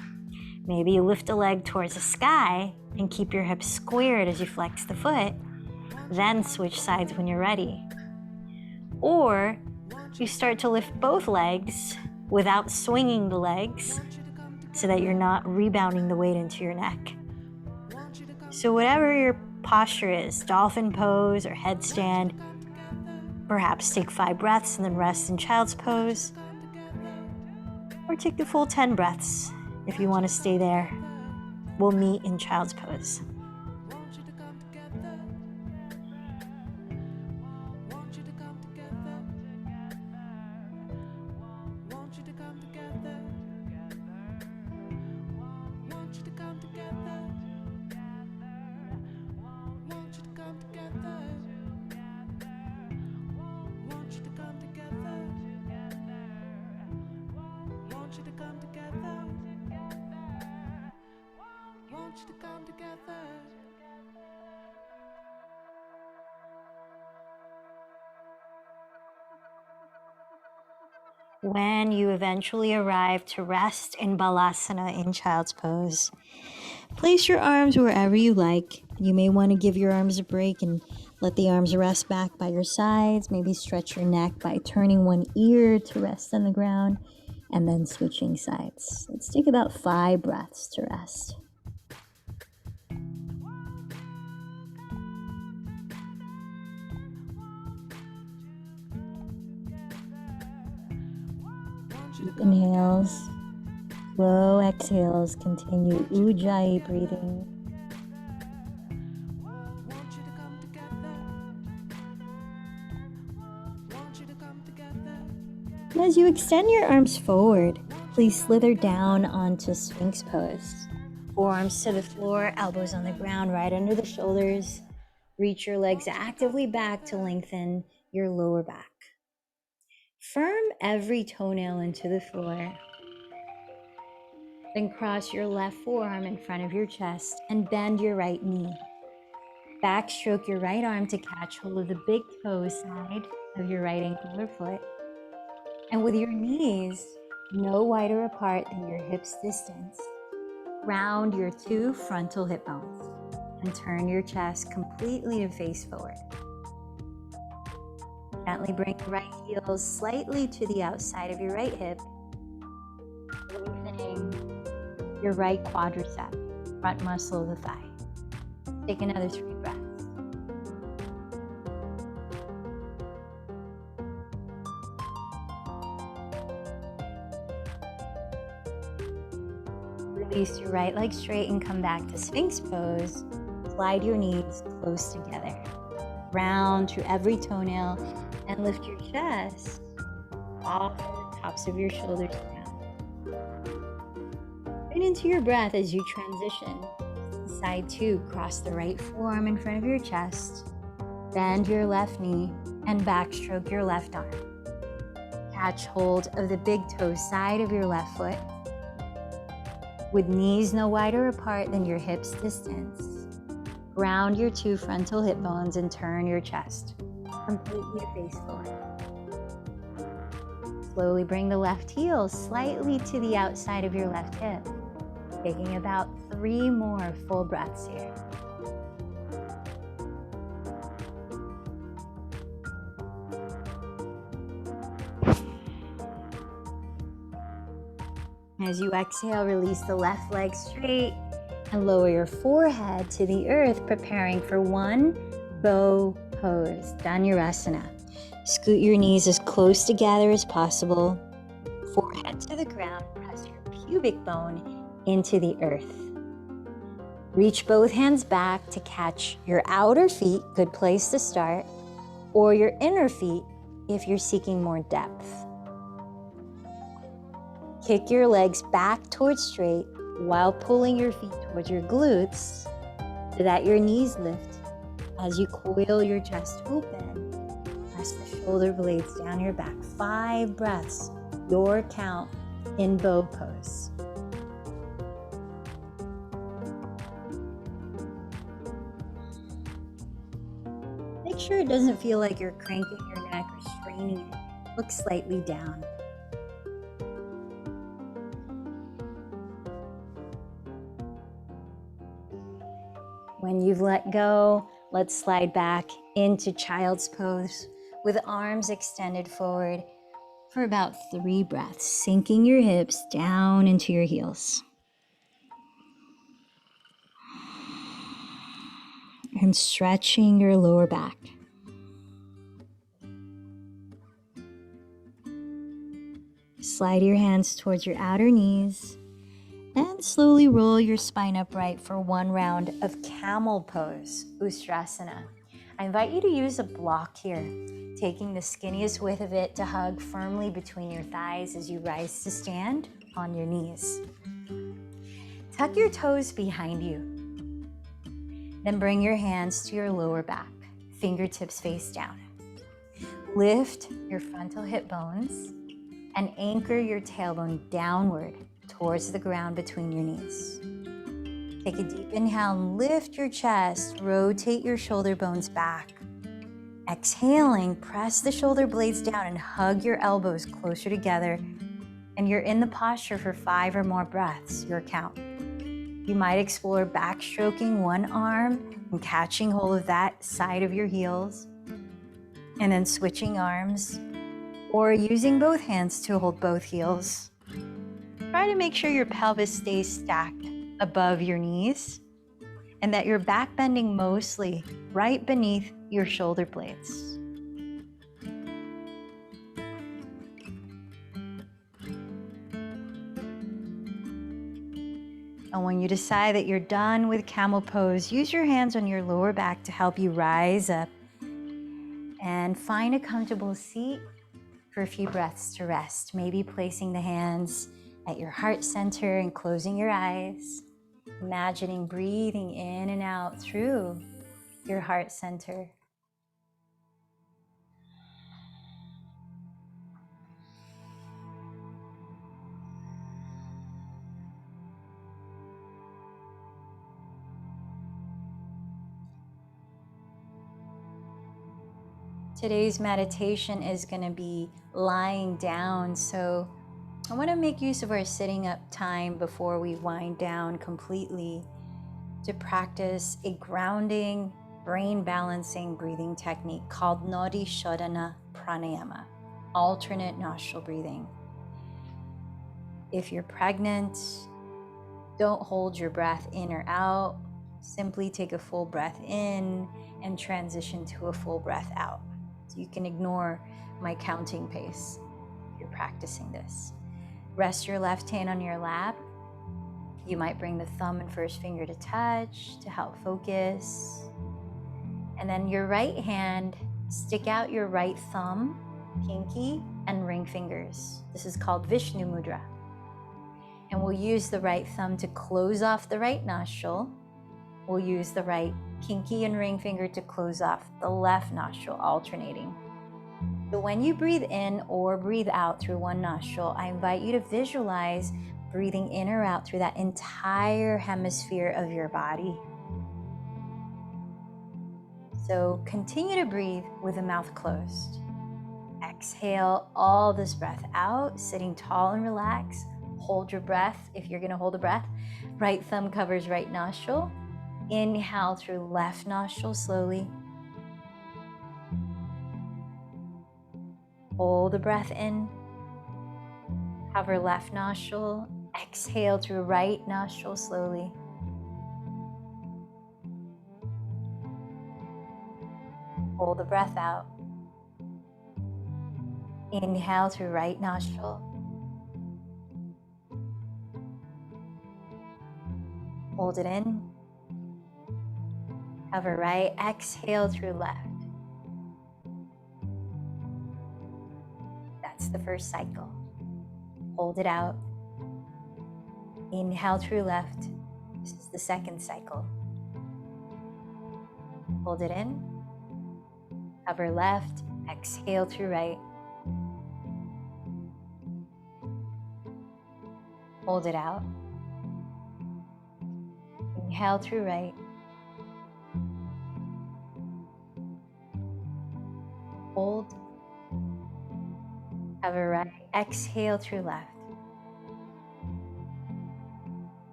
Maybe you lift a leg towards the sky and keep your hips squared as you flex the foot, then switch sides when you're ready. Or you start to lift both legs without swinging the legs so that you're not rebounding the weight into your neck. So whatever your posture is, dolphin pose or headstand, perhaps take 5 breaths and then rest in child's pose, or take the full 10 breaths if you want to stay there. We'll meet in child's pose. When you eventually arrive to rest in Balasana in child's pose, place your arms wherever you like. You may want to give your arms a break and let the arms rest back by your sides. Maybe stretch your neck by turning one ear to rest on the ground and then switching sides. Let's take about 5 breaths to rest. Deep inhales, slow exhales, continue Ujjayi breathing. And as you extend your arms forward, please slither down onto Sphinx pose. Forearms to the floor, elbows on the ground, right under the shoulders. Reach your legs actively back to lengthen your lower back. Firm every toenail into the floor. Then cross your left forearm in front of your chest and bend your right knee. Backstroke your right arm to catch hold of the big toe side of your right ankle or foot. And with your knees no wider apart than your hips distance, round your 2 frontal hip bones and turn your chest completely to face forward. Gently bring the right heel slightly to the outside of your right hip, lengthening your right quadricep, front muscle of the thigh. Take another 3 breaths. Release your right leg straight and come back to Sphinx pose. Slide your knees close together. Round through every toenail and lift your chest off the tops of your shoulders down. Right into your breath as you transition. Side 2, cross the right forearm in front of your chest, bend your left knee, and backstroke your left arm. Catch hold of the big toe side of your left foot. With knees no wider apart than your hips distance, ground your 2 frontal hip bones and turn your chest completely face forward. Slowly bring the left heel slightly to the outside of your left hip, taking about 3 more full breaths here. As you exhale, release the left leg straight and lower your forehead to the earth, preparing for one bow pose, Dhanurasana. Scoot your knees as close together as possible. Forehead to the ground, press your pubic bone into the earth. Reach both hands back to catch your outer feet, good place to start, or your inner feet if you're seeking more depth. Kick your legs back towards straight while pulling your feet towards your glutes so that your knees lift. As you coil your chest open, press the shoulder blades down your back. 5 breaths, your count in bow pose. Make sure it doesn't feel like you're cranking your neck or straining it. Look slightly down. When you've let go, let's slide back into child's pose with arms extended forward for about 3 breaths, sinking your hips down into your heels. And stretching your lower back. Slide your hands towards your outer knees and slowly roll your spine upright for 1 round of camel pose, Ustrasana. I invite you to use a block here, taking the skinniest width of it to hug firmly between your thighs as you rise to stand on your knees. Tuck your toes behind you. Then bring your hands to your lower back, fingertips face down. Lift your frontal hip bones and anchor your tailbone downward towards the ground between your knees. Take a deep inhale and lift your chest, rotate your shoulder bones back. Exhaling, press the shoulder blades down and hug your elbows closer together. And you're in the posture for 5 or more breaths, your count. You might explore backstroking one arm and catching hold of that side of your heels, and then switching arms, or using both hands to hold both heels. Try to make sure your pelvis stays stacked above your knees and that you're back bending mostly right beneath your shoulder blades. And when you decide that you're done with camel pose, use your hands on your lower back to help you rise up and find a comfortable seat for a few breaths to rest. Maybe placing the hands at your heart center and closing your eyes, imagining breathing in and out through your heart center. Today's meditation is going to be lying down, so I want to make use of our sitting up time before we wind down completely to practice a grounding, brain balancing breathing technique called Nadi Shodhana Pranayama, alternate nostril breathing. If you're pregnant, don't hold your breath in or out. Simply take a full breath in and transition to a full breath out. So you can ignore my counting pace if you're practicing this. Rest your left hand on your lap. You might bring the thumb and first finger to touch to help focus. And then your right hand, stick out your right thumb, pinky, and ring fingers. This is called Vishnu Mudra. And we'll use the right thumb to close off the right nostril. We'll use the right pinky and ring finger to close off the left nostril, alternating. So when you breathe in or breathe out through one nostril, I invite you to visualize breathing in or out through that entire hemisphere of your body. So continue to breathe with the mouth closed. Exhale all this breath out, sitting tall and relaxed. Hold your breath if you're going to hold a breath. Right thumb covers right nostril. Inhale through left nostril slowly. Hold the breath in. Cover left nostril. Exhale through right nostril slowly. Hold the breath out. Inhale through right nostril. Hold it in. Cover right. Exhale through left. That's the first cycle. Hold it out. Inhale through left. This is the second cycle. Hold it in. Cover left. Exhale through right. Hold it out. Inhale through right. Hold. Cover right. Exhale through left.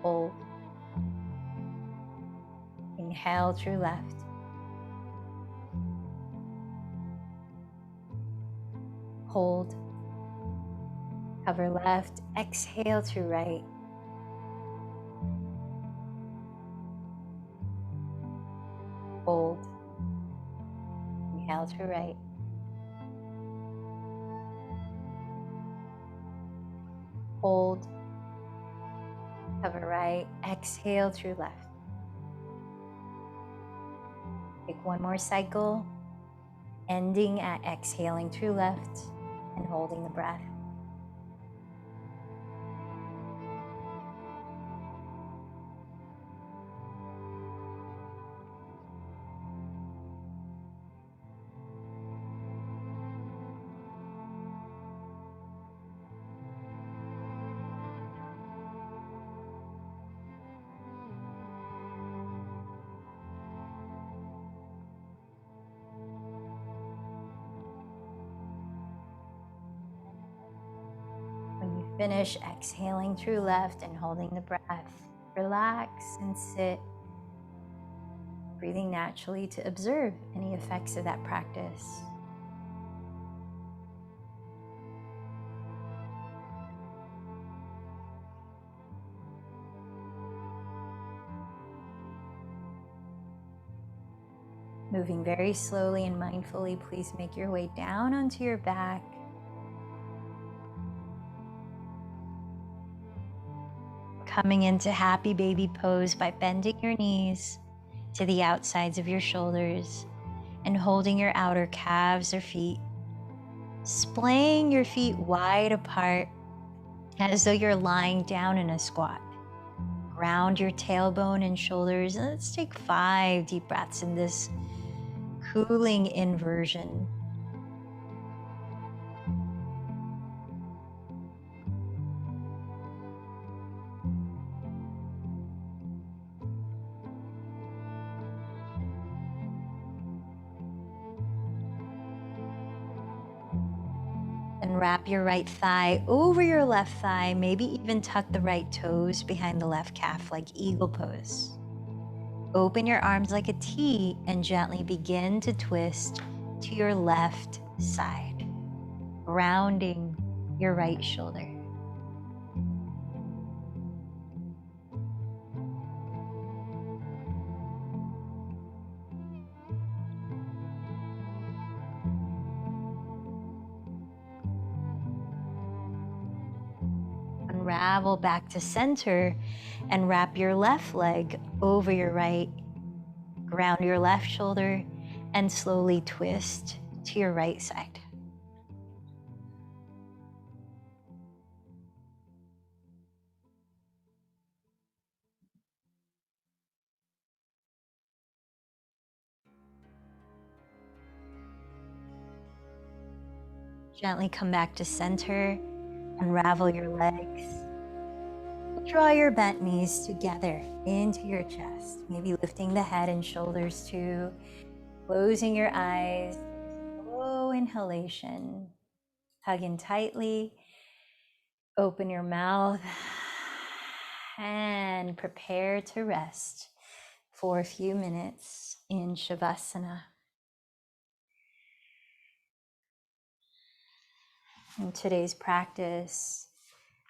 Hold. Inhale through left. Hold. Cover left. Exhale through right. Hold. Inhale through right. Hold. Cover right. Exhale through left. Take one more cycle, ending at exhaling through left and holding the breath. When you finish exhaling through left and holding the breath, relax and sit, breathing naturally to observe any effects of that practice. Moving very slowly and mindfully, please make your way down onto your back. Coming into happy baby pose by bending your knees to the outsides of your shoulders and holding your outer calves or feet. Splaying your feet wide apart as though you're lying down in a squat. Ground your tailbone and shoulders, and let's take 5 deep breaths in this cooling inversion. And wrap your right thigh over your left thigh, maybe even tuck the right toes behind the left calf like eagle pose. Open your arms like a T and gently begin to twist to your left side, grounding your right shoulder. Unravel back to center and wrap your left leg over your right. Ground your left shoulder and slowly twist to your right side. Gently come back to center, unravel your legs. Draw your bent knees together into your chest, maybe lifting the head and shoulders too, closing your eyes, slow inhalation, hug in tightly, open your mouth, and prepare to rest for a few minutes in Shavasana. In today's practice,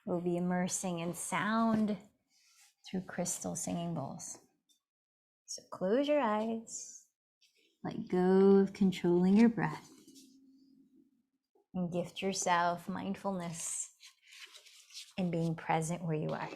we'll be immersing in sound through crystal singing bowls. So close your eyes, let go of controlling your breath, and gift yourself mindfulness in being present where you are.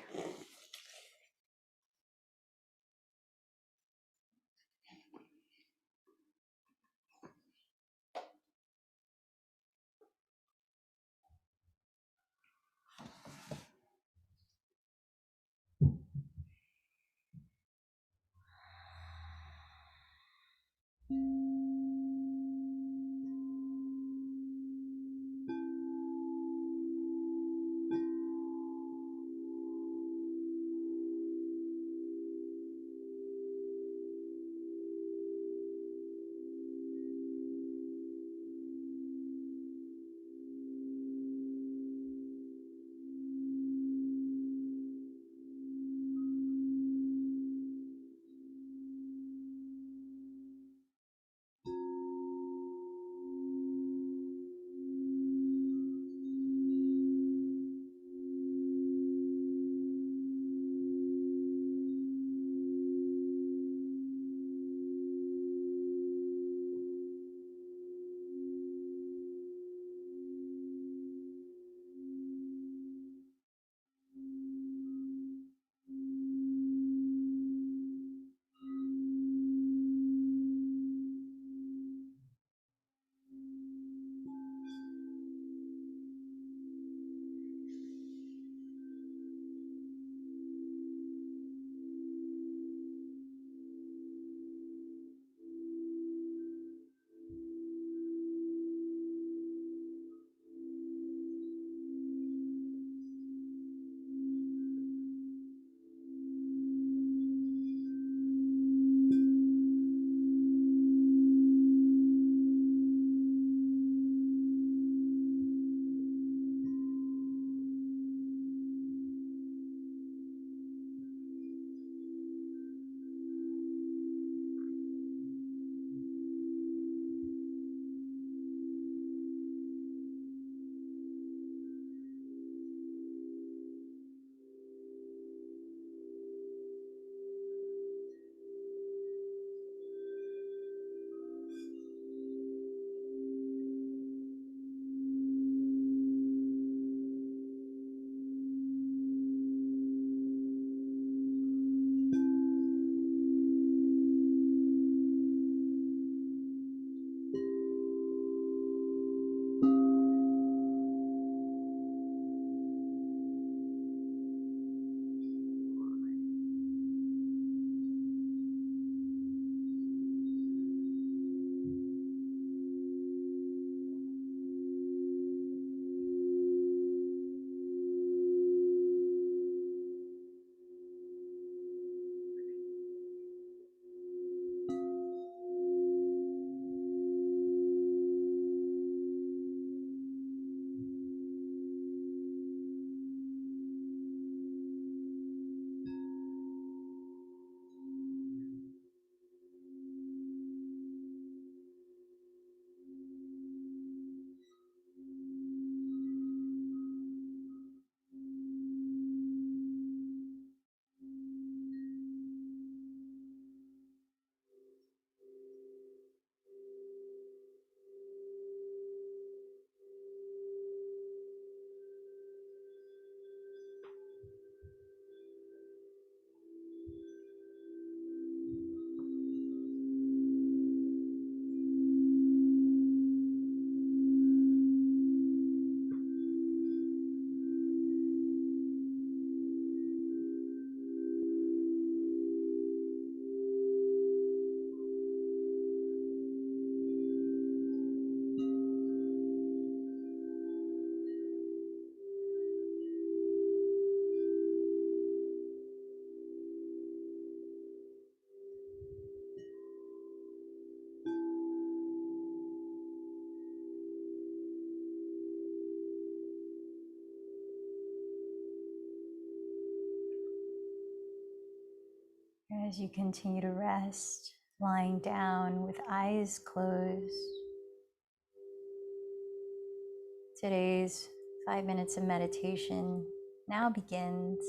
As you continue to rest, lying down with eyes closed, Today's 5 minutes of meditation now begins.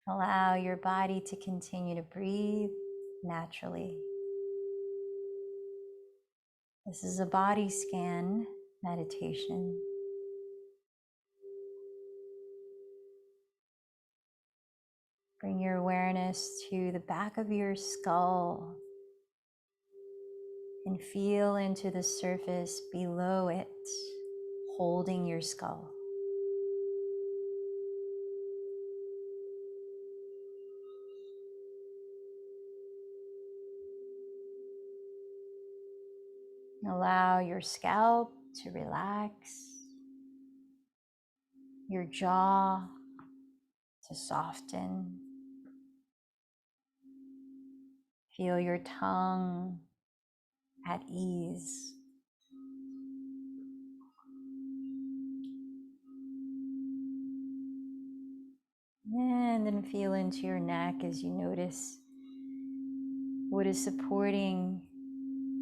Allow your body to continue to breathe naturally. This is a body scan meditation. Bring your awareness to the back of your skull and feel into the surface below it, holding your skull. Allow your scalp to relax, your jaw to soften. Feel your tongue at ease. And then feel into your neck as you notice what is supporting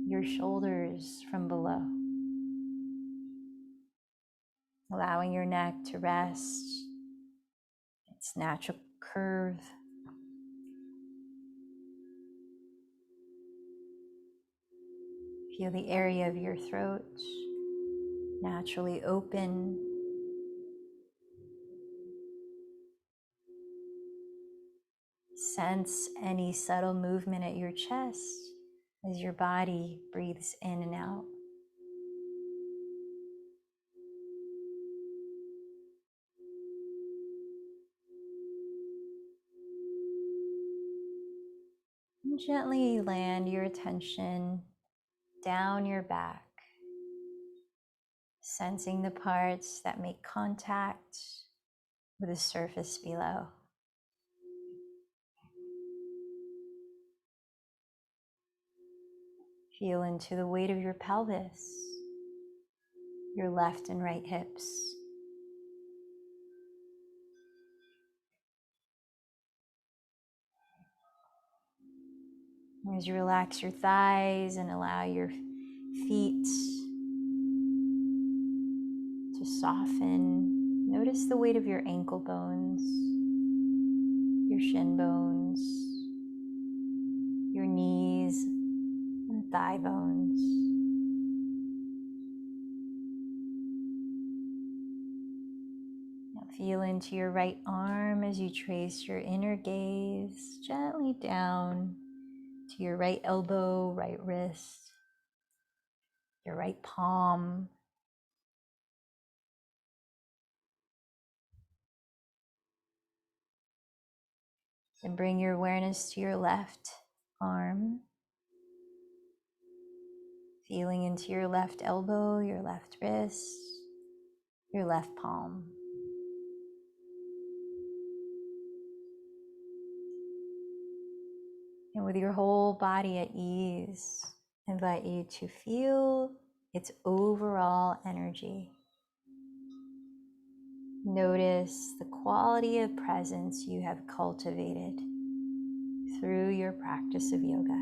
your shoulders from below. Allowing your neck to rest its natural curve. Feel the area of your throat naturally open. Sense any subtle movement at your chest as your body breathes in and out. And gently land your attention down your back, sensing the parts that make contact with the surface below. Feel into the weight of your pelvis, your left and right hips. As you relax your thighs and allow your feet to soften, notice the weight of your ankle bones, your shin bones, your knees and thigh bones. Now feel into your right arm as you trace your inner gaze gently down to your right elbow, right wrist, your right palm. And bring your awareness to your left arm, feeling into your left elbow, your left wrist, your left palm. And with your whole body at ease, I invite you to feel its overall energy. Notice the quality of presence you have cultivated through your practice of yoga.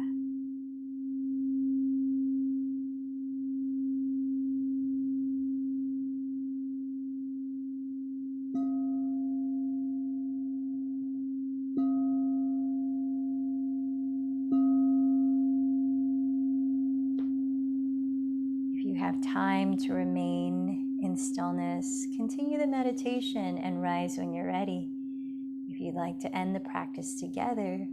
If you have time to remain in stillness, continue the meditation and rise when you're ready. If you'd like to end the practice together,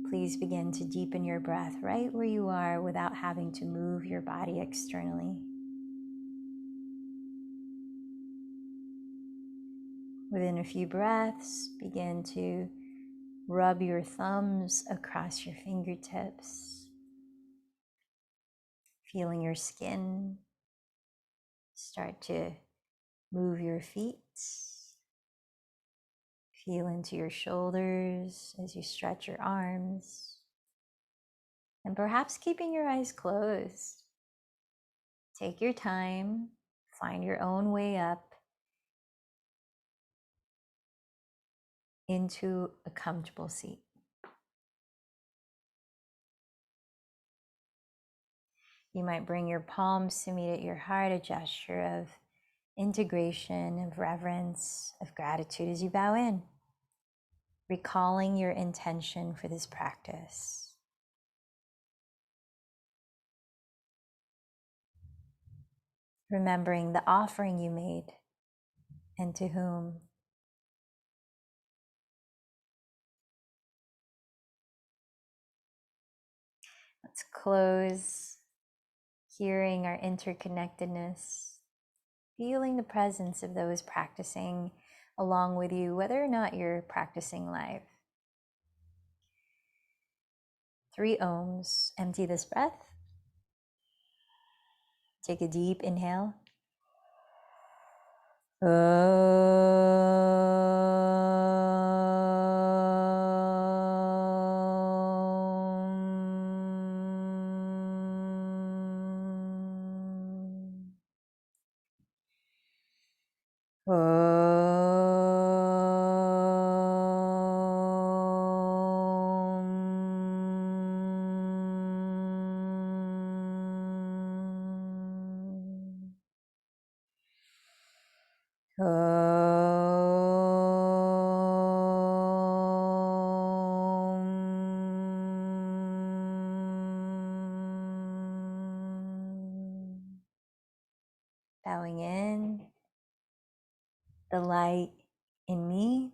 please begin to deepen your breath right where you are without having to move your body externally. Within a few breaths, begin to rub your thumbs across your fingertips, feeling your skin. Start to move your feet. Feel into your shoulders as you stretch your arms. And perhaps keeping your eyes closed. Take your time, find your own way up into a comfortable seat. You might bring your palms to meet at your heart, a gesture of integration, of reverence, of gratitude as you bow in, recalling your intention for this practice. Remembering the offering you made and to whom. Let's close, hearing our interconnectedness, feeling the presence of those practicing along with you, whether or not you're practicing live. 3 ohms. Empty this breath. Take a deep inhale. Bowing in, the light in me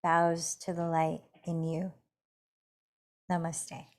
bows to the light in you. Namaste.